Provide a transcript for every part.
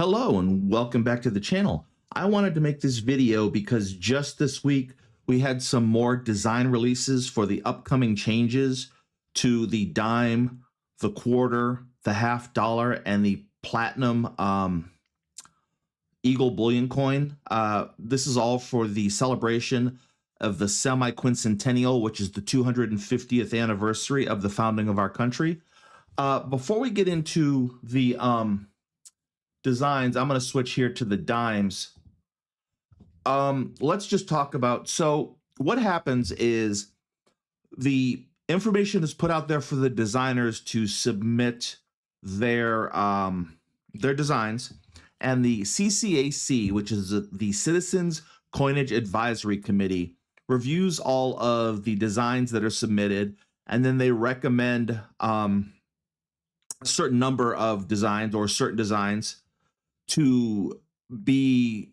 Hello and welcome back to the channel. I wanted to make this video because just this week we had some more design releases for the upcoming changes to the dime, the quarter, the half dollar, and the platinum Eagle bullion coin. This is all for the celebration of the semi-quincentennial, which is the 250th anniversary of the founding of our country. Before we get into the designs, I'm going to switch here to the dimes. Let's just talk about, so what happens is the information is put out there for the designers to submit their designs, and the CCAC, which is the Citizens Coinage Advisory Committee, reviews all of the designs that are submitted, and then they recommend a certain number of designs or certain designs to be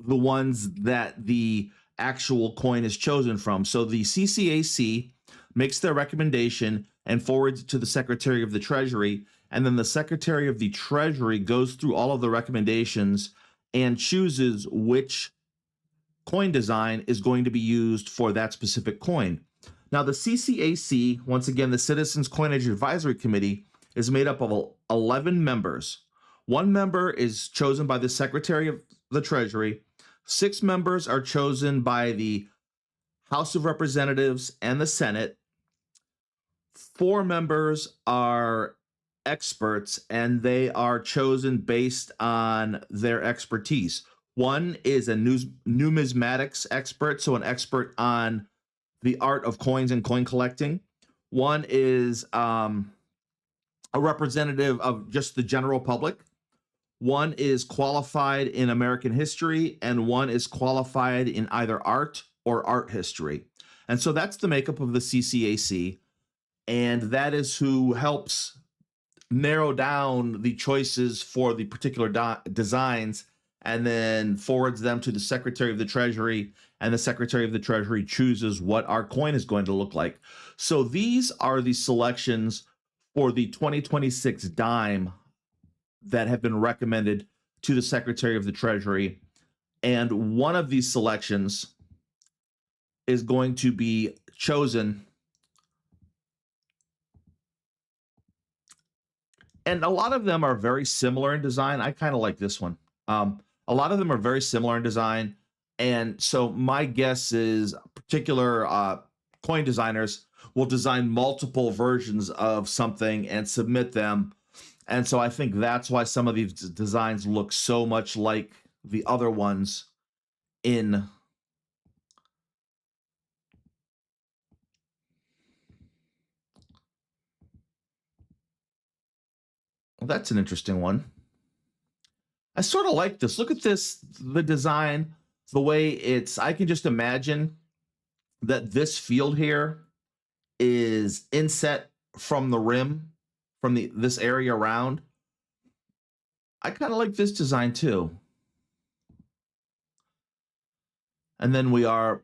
the ones that the actual coin is chosen from. So the CCAC makes their recommendation and forwards it to the Secretary of the Treasury, and then the Secretary of the Treasury goes through all of the recommendations and chooses which coin design is going to be used for that specific coin. Now the CCAC, once again, the Citizens Coinage Advisory Committee, is made up of 11 members. One member is chosen by the Secretary of the Treasury. 6 members are chosen by the House of Representatives and the Senate. 4 members are experts, and they are chosen based on their expertise. One is a numismatics expert, so an expert on the art of coins and coin collecting. One is a representative of just the general public. One is qualified in American history, and one is qualified in either art or art history. And so that's the makeup of the CCAC, and that is who helps narrow down the choices for the particular designs and then forwards them to the Secretary of the Treasury, and the Secretary of the Treasury chooses what our coin is going to look like. So these are the selections for the 2026 dime that have been recommended to the Secretary of the Treasury. And one of these selections is going to be chosen. And a lot of them are very similar in design. I kind of like this one. A lot of them are very similar in design. And so my guess is particular coin designers will design multiple versions of something and submit them. And so I think that's why some of these designs look so much like the other ones in. Well, that's an interesting one. I sort of like this. Look at this, the design, the way it's, I can just imagine that this field here is inset from the rim, from this area around. I kind of like this design too. And then we are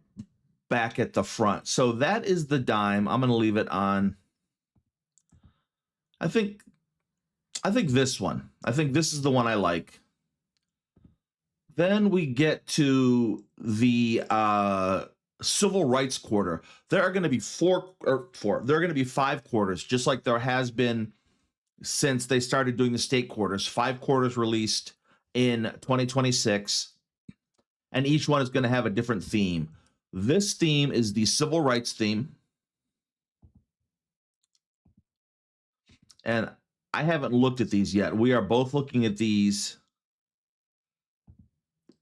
back at the front. So that is the dime. I'm going to leave it on. I think this one. I think this is the one I like. Then we get to the civil rights quarter. There are going to be there are going to be 5 quarters, just like there has been since they started doing the state quarters. 5 quarters released in 2026, and each one is going to have a different theme. This theme is the civil rights theme, and I haven't looked at these yet. We are both looking at these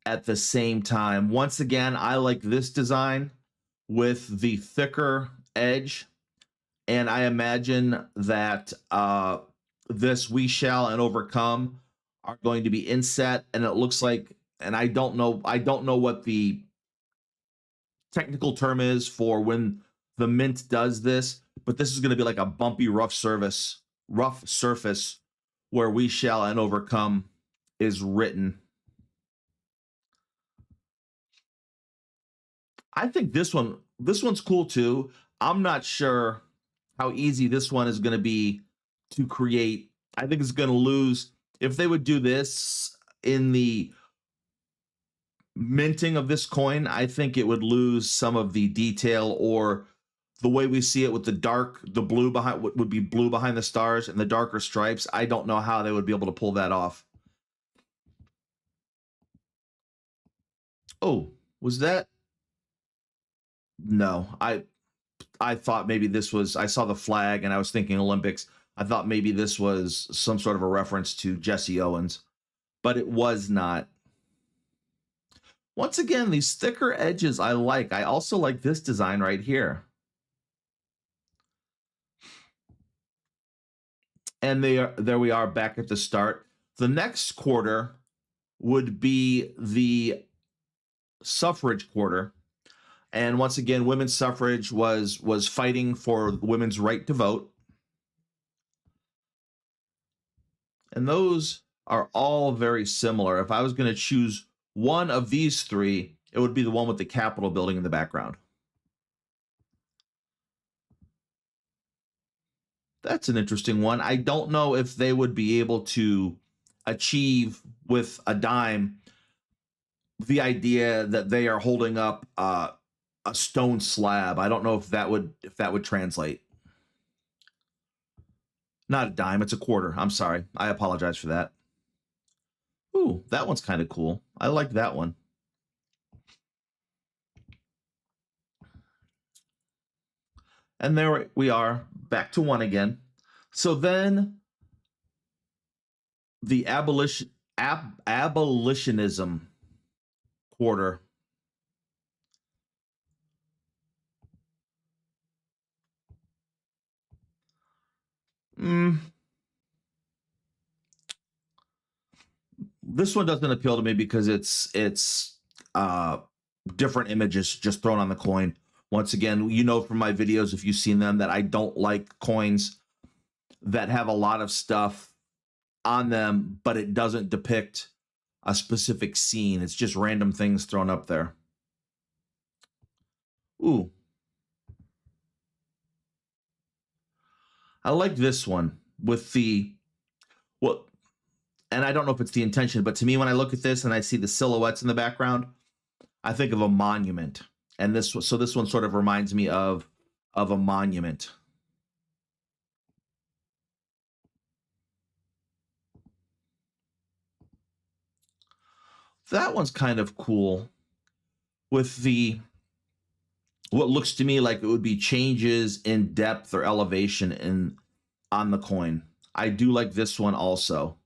at the same time. Once again, I like this design with the thicker edge, and I imagine that this "we shall and overcome" are going to be inset, and it looks like, and I don't know what the technical term is for when the mint does this, but this is going to be like a bumpy rough surface where "we shall and overcome" is written. I think this one's cool too. I'm not sure how easy this one is going to be to create. I think it's going to lose. If they would do this, in the minting of this coin, I think it would lose some of the detail, or the way we see it with the blue behind, what would be blue behind the stars and the darker stripes. I don't know how they would be able to pull that off. Oh, was that? No, I thought maybe this was, I saw the flag and I was thinking Olympics. I thought maybe this was some sort of a reference to Jesse Owens, but it was not. Once again, these thicker edges I like. I also like this design right here. And there we are back at the start. The next quarter would be the suffrage quarter. And once again, women's suffrage was fighting for women's right to vote. And those are all very similar. If I was going to choose one of these three, it would be the one with the Capitol building in the background. That's an interesting one. I don't know if they would be able to achieve with a dime the idea that they are holding up a stone slab. I don't know if that would translate. Not a dime, it's a quarter. I'm sorry. I apologize for that. Ooh, that one's kind of cool. I like that one. And there we are, back to one again. So then the abolitionism quarter. This one doesn't appeal to me because it's uh different images just thrown on the coin. Once again, you know from my videos, if you've seen them, that I don't like coins that have a lot of stuff on them, but it doesn't depict a specific scene. It's just random things thrown up there. Ooh, I like this one with the, well, and I don't know if it's the intention, but to me, when I look at this and I see the silhouettes in the background, I think of a monument. And this one sort of reminds me of a monument. That one's kind of cool with the, what looks to me like it would be changes in depth or elevation in on the coin. I do like this one also.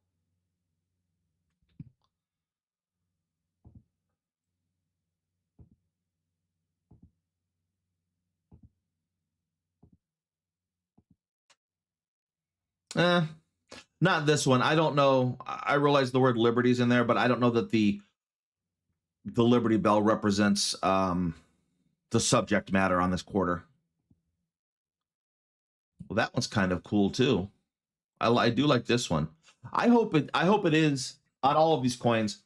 Eh, not this one. I don't know. I realize the word liberty's in there, but I don't know that the Liberty Bell represents the subject matter on this quarter. Well, that one's kind of cool too. I do like this one. I hope it is on all of these coins.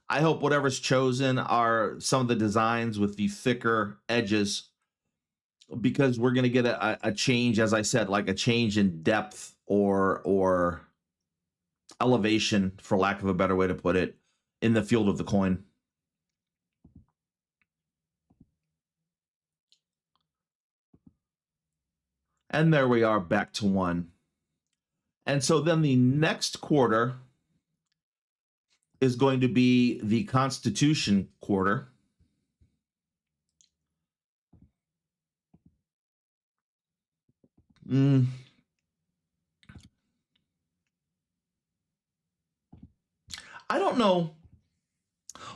I hope whatever's chosen are some of the designs with the thicker edges, because we're going to get a change, as I said, like a change in depth or elevation, for lack of a better way to put it, in the field of the coin. And there we are, back to one. And so then the next quarter is going to be the Constitution quarter. I don't know.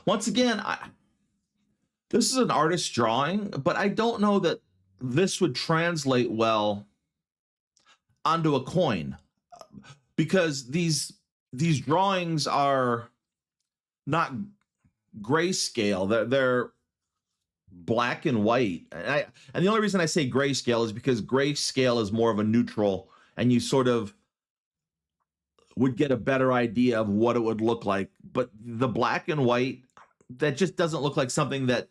Once again, this is an artist's drawing, but I don't know that this would translate well onto a coin, because these drawings are not grayscale. They're black and white. And the only reason I say grayscale is because grayscale is more of a neutral, and you sort of would get a better idea of what it would look like. But the black and white, that just doesn't look like something that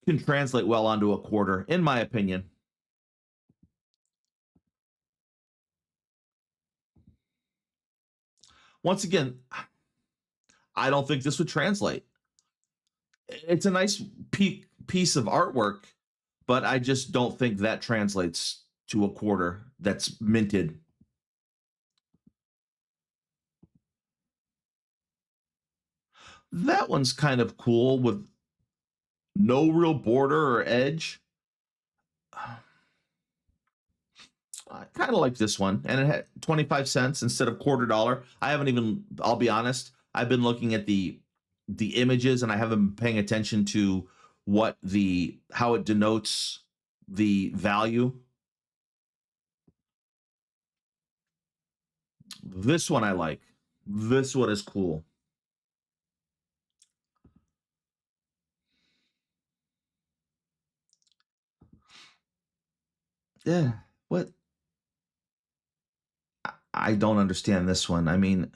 can translate well onto a quarter, in my opinion. Once again, I don't think this would translate. It's a nice piece of artwork, but I just don't think that translates to a quarter that's minted. That one's kind of cool with no real border or edge. I kind of like this one, and it had 25 cents instead of $quarter. I haven't even, I'll be honest, I've been looking at the images and I haven't been paying attention to how it denotes the value. This one I like. This one is cool. Yeah. What? I don't understand this one. I mean,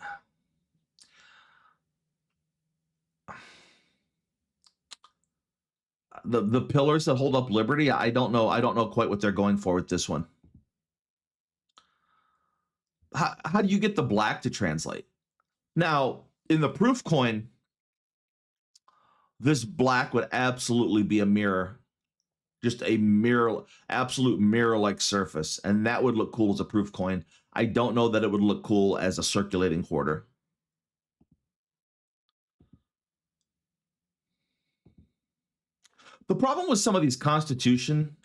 the pillars that hold up liberty, I don't know. I don't know quite what they're going for with this one. How do you get the black to translate? Now, in the proof coin, this black would absolutely be a mirror, just a mirror, absolute mirror-like surface, and that would look cool as a proof coin. I don't know that it would look cool as a circulating quarter. The problem with some of these Constitution,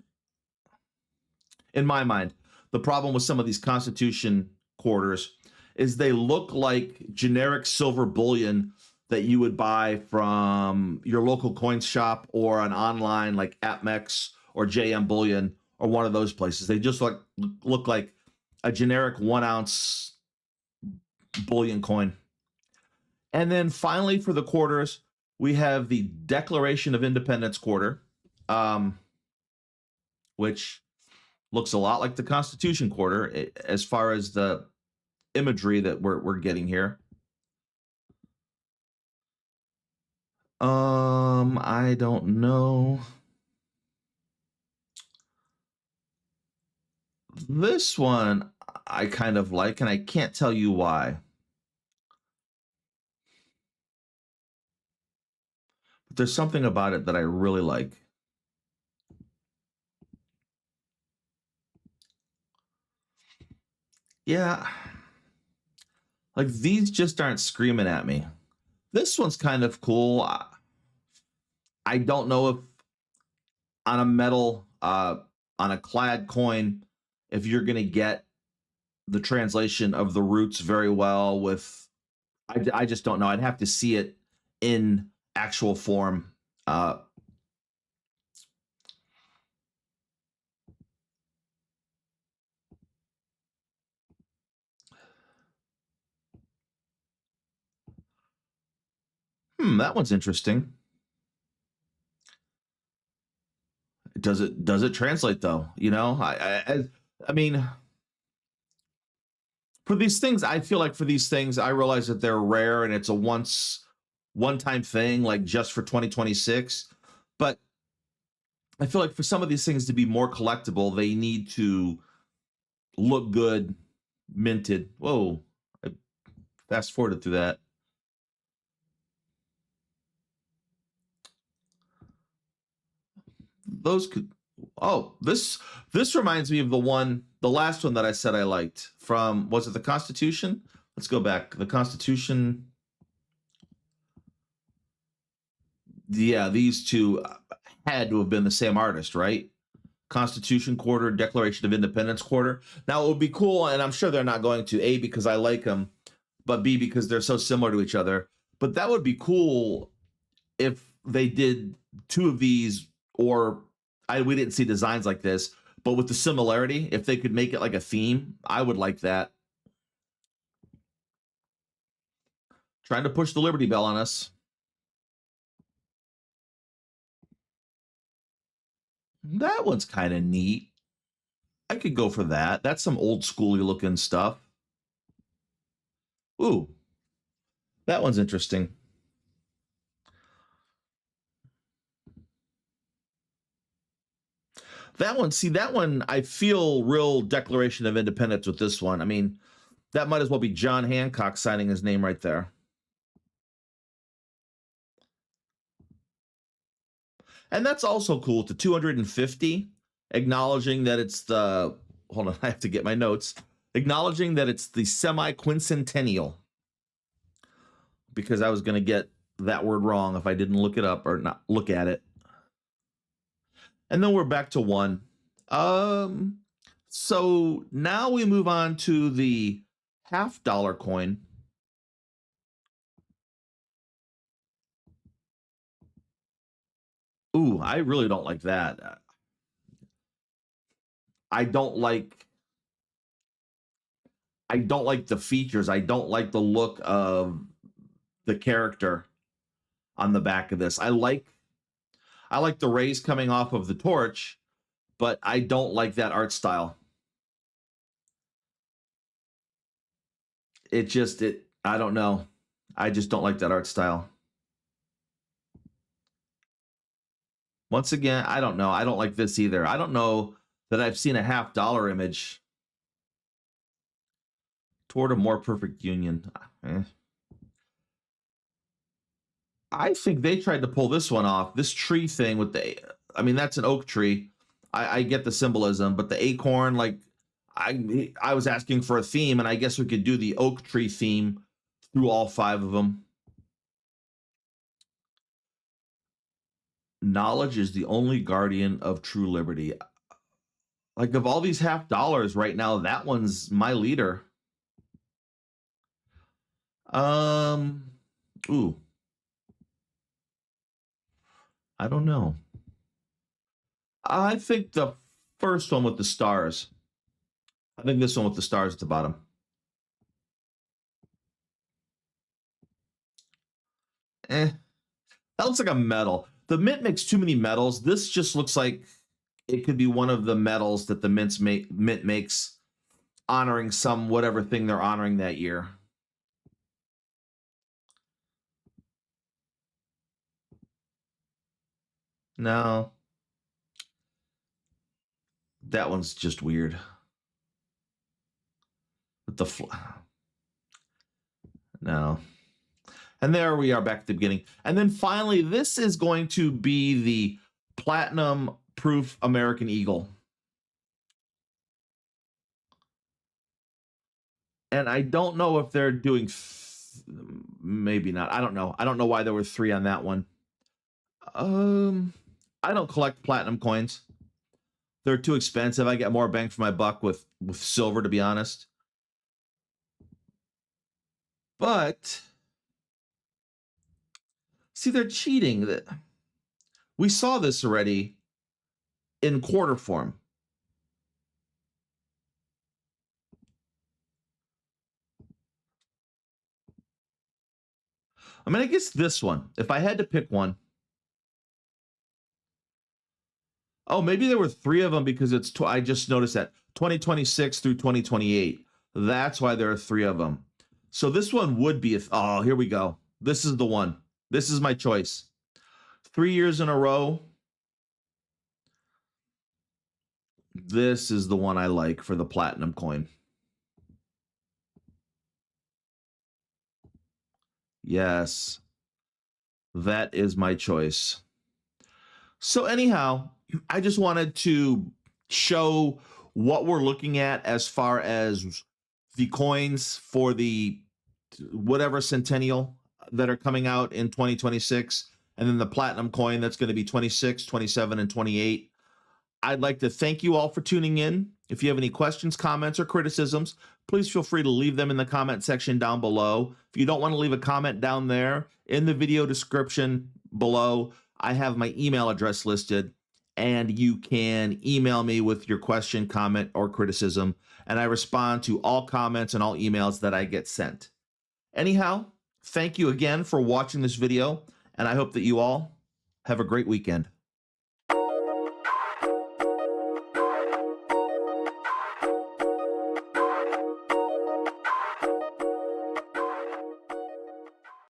in my mind, the problem with some of these Constitution quarters is they look like generic silver bullion that you would buy from your local coin shop or an online like AppMex or JM Bullion or one of those places. They just look like a generic 1 ounce bullion coin. And then finally for the quarters, we have the Declaration of Independence quarter, which looks a lot like the Constitution quarter as far as the imagery that we're getting here. I don't know. This one I kind of like, and I can't tell you why. But there's something about it that I really like. Yeah. Like these just aren't screaming at me. This one's kind of cool. I don't know if on a metal, on a clad coin, if you're going to get the translation of the roots very well with, I just don't know. I'd have to see it in actual form. That one's interesting. Does it translate though? You know, I mean, for these things, I feel like for these things, I realize that they're rare and it's a one time thing, like just for 2026. But I feel like for some of these things to be more collectible, they need to look good, minted. Whoa, I fast forwarded through that. Those could. Oh, this reminds me of the last one that I said I liked from. Was it the Constitution? Let's go back. The Constitution. Yeah, these two had to have been the same artist, right? Constitution quarter, Declaration of Independence quarter. Now it would be cool, and I'm sure they're not going to, A, because I like them, but B, because they're so similar to each other. But that would be cool if they did two of these, or we didn't see designs like this, but with the similarity, if they could make it like a theme, I would like that. Trying to push the Liberty Bell on us. That one's kind of neat. I could go for that. That's some old schooly looking stuff. Ooh, that one's interesting. That one, see, that one, I feel real Declaration of Independence with this one. I mean, that might as well be John Hancock signing his name right there. And that's also cool to 250, acknowledging that it's the, hold on, I have to get my notes, acknowledging that it's the semi-quincentennial, because I was going to get that word wrong if I didn't look it up or not look at it. And then we're back to 1. So now we move on to the $50 coin. Ooh, I really don't like that. I don't like the features. I don't like the look of the character on the back of this. I like the rays coming off of the torch, but I don't like that art style. I don't know. I just don't like that art style. Once again, I don't know. I don't like this either. I don't know that I've seen a $50 image toward a more perfect union. I think they tried to pull this one off. This tree thing with I mean, that's an oak tree. I get the symbolism, but the acorn, like, I was asking for a theme, and I guess we could do the oak tree theme through all 5 of them. Knowledge is the only guardian of true liberty. Like, of all these $50 right now, that one's my leader. Ooh. I don't know. I think the first one with the stars. I think this one with the stars at the bottom. That looks like a medal. The mint makes too many medals. This just looks like it could be one of the medals that the mint makes, honoring some whatever thing they're honoring that year. No. That one's just weird. With the no. And there we are back at the beginning. And then finally, this is going to be the platinum proof American Eagle. And I don't know if they're doing, maybe not. I don't know. I don't know why there were 3 on that one. I don't collect platinum coins. They're too expensive. I get more bang for my buck with silver, to be honest. But see, they're cheating. We saw this already in quarter form. I mean, I guess this one, if I had to pick one. Oh, maybe there were 3 of them because it's, I just noticed that 2026 through 2028. That's why there are 3 of them. So this one would be, oh, here we go. This is the one. This is my choice. 3 years in a row. This is the one I like for the platinum coin. Yes, that is my choice. So anyhow, I just wanted to show what we're looking at as far as the coins for the whatever centennial that are coming out in 2026, and then the platinum coin that's going to be 26, 27, and 28. I'd like to thank you all for tuning in. If you have any questions, comments, or criticisms, please feel free to leave them in the comment section down below. If you don't want to leave a comment down there, in the video description below, I have my email address listed, and you can email me with your question, comment, or criticism, and I respond to all comments and all emails that I get sent. Anyhow, thank you again for watching this video, and I hope that you all have a great weekend.